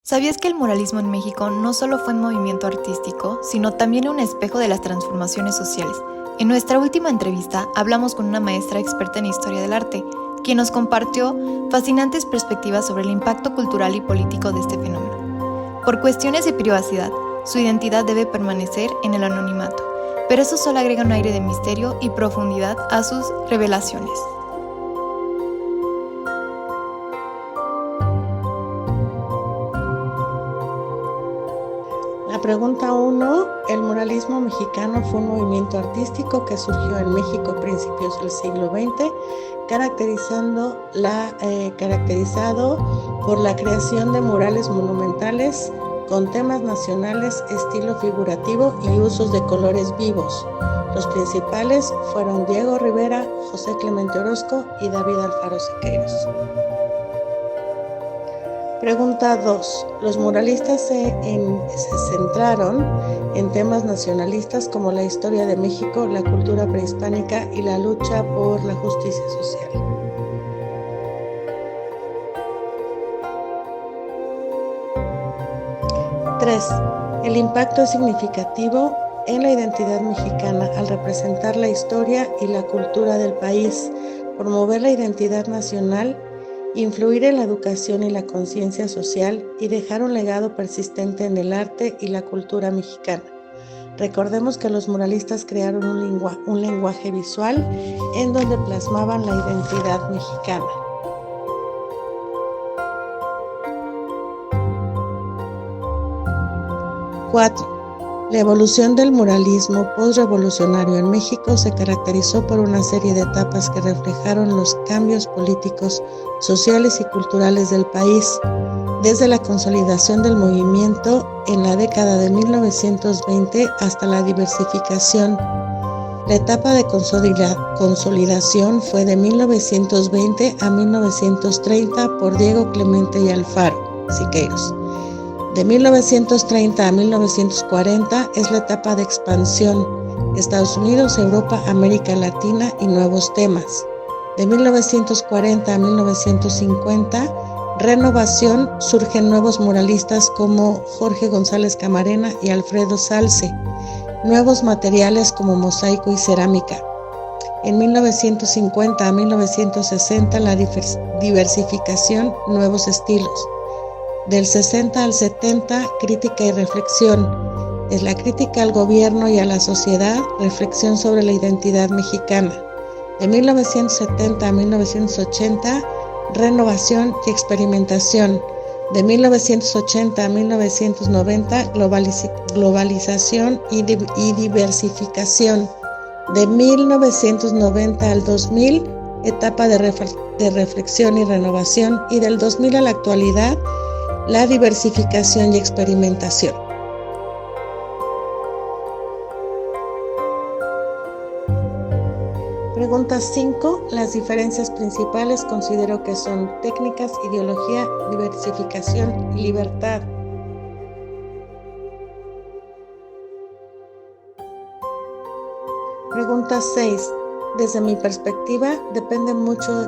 ¿Sabías que el muralismo en México no solo fue un movimiento artístico, sino también un espejo de las transformaciones sociales? En nuestra última entrevista hablamos con una maestra experta en historia del arte, quien nos compartió fascinantes perspectivas sobre el impacto cultural y político de este fenómeno. Por cuestiones de privacidad, su identidad debe permanecer en el anonimato, pero eso solo agrega un aire de misterio y profundidad a sus revelaciones. La pregunta 1. El muralismo mexicano fue un movimiento artístico que surgió en México a principios del siglo XX, caracterizado por la creación de murales monumentales con temas nacionales, estilo figurativo y usos de colores vivos. Los principales fueron Diego Rivera, José Clemente Orozco y David Alfaro Siqueiros. Pregunta 2. Los muralistas se centraron en temas nacionalistas como la historia de México, la cultura prehispánica y la lucha por la justicia social. Tres. El impacto es significativo en la identidad mexicana al representar la historia y la cultura del país, promover la identidad nacional, influir en la educación y la conciencia social y dejar un legado persistente en el arte y la cultura mexicana. Recordemos que los muralistas crearon un lenguaje visual en donde plasmaban la identidad mexicana. 4. La evolución del muralismo postrevolucionario en México se caracterizó por una serie de etapas que reflejaron los cambios políticos, sociales y culturales del país, desde la consolidación del movimiento en la década de 1920 hasta la diversificación. La etapa de consolidación fue de 1920 a 1930 por Diego Clemente y Alfaro Siqueiros. De 1930 a 1940 es la etapa de expansión, Estados Unidos, Europa, América Latina y nuevos temas. De 1940 a 1950, renovación, surgen nuevos muralistas como Jorge González Camarena y Alfredo Salce, nuevos materiales como mosaico y cerámica. En 1950 a 1960, la diversificación, nuevos estilos. Del 60 al 70, crítica y reflexión. Es la crítica al gobierno y a la sociedad, reflexión sobre la identidad mexicana. De 1970 a 1980, renovación y experimentación. De 1980 a 1990, globalización y diversificación. De 1990 al 2000, etapa de reflexión y renovación. Y del 2000 a la actualidad, la diversificación y experimentación. Pregunta 5. Las diferencias principales considero que son técnicas, ideología, diversificación y libertad. Pregunta 6. Desde mi perspectiva, depende mucho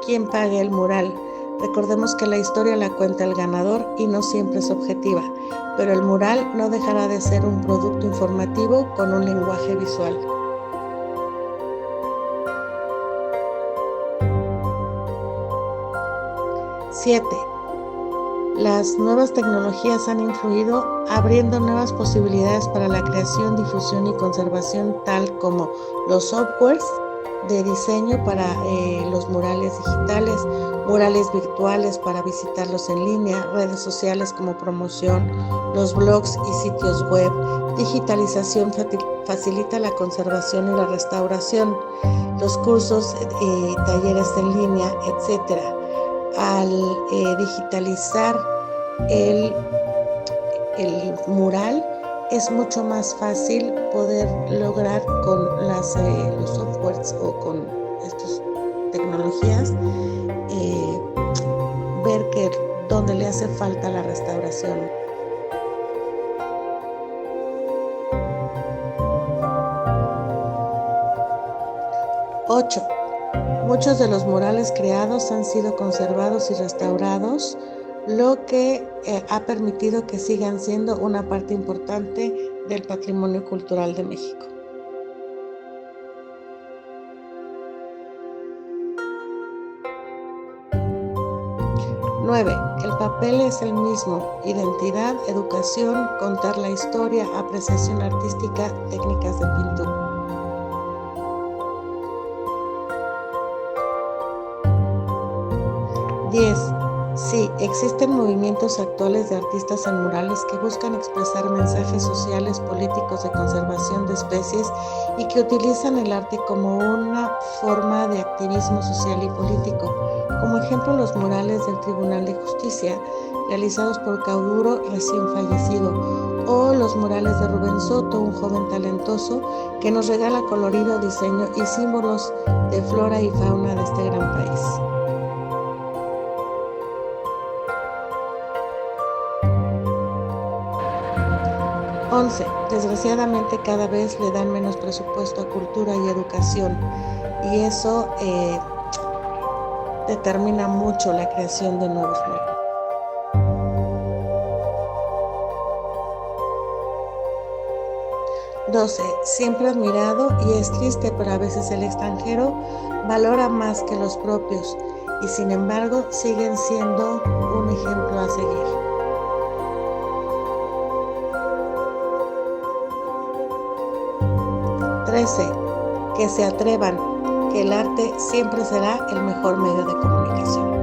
quién pague el mural. Recordemos que la historia la cuenta el ganador y no siempre es objetiva, pero el mural no dejará de ser un producto informativo con un lenguaje visual. Siete. Las nuevas tecnologías han influido abriendo nuevas posibilidades para la creación, difusión y conservación, tal como los softwares de diseño para los murales digitales, murales virtuales para visitarlos en línea, redes sociales como promoción, los blogs y sitios web. Digitalización facilita la conservación y la restauración, los cursos, talleres en línea, etc. Al digitalizar el mural, es mucho más fácil poder lograr con los softwares o con estas tecnologías ver que donde le hace falta la restauración. 8. Muchos de los murales creados han sido conservados y restaurados lo que ha permitido que sigan siendo una parte importante del patrimonio cultural de México. Nueve, el papel es el mismo: identidad, educación, contar la historia, apreciación artística, técnicas de pintura. 10. Sí, existen movimientos actuales de artistas en murales que buscan expresar mensajes sociales, políticos, de conservación de especies y que utilizan el arte como una forma de activismo social y político. Como ejemplo, los murales del Tribunal de Justicia, realizados por Cauduro, recién fallecido, o los murales de Rubén Soto, un joven talentoso que nos regala colorido, diseño y símbolos de flora y fauna de este gran país. 11. Desgraciadamente cada vez le dan menos presupuesto a cultura y educación, y eso determina mucho la creación de nuevos murales. 12. Siempre admirado, y es triste, pero a veces el extranjero valora más que los propios, y sin embargo siguen siendo un ejemplo a seguir. 13. Que se atrevan, que el arte siempre será el mejor medio de comunicación.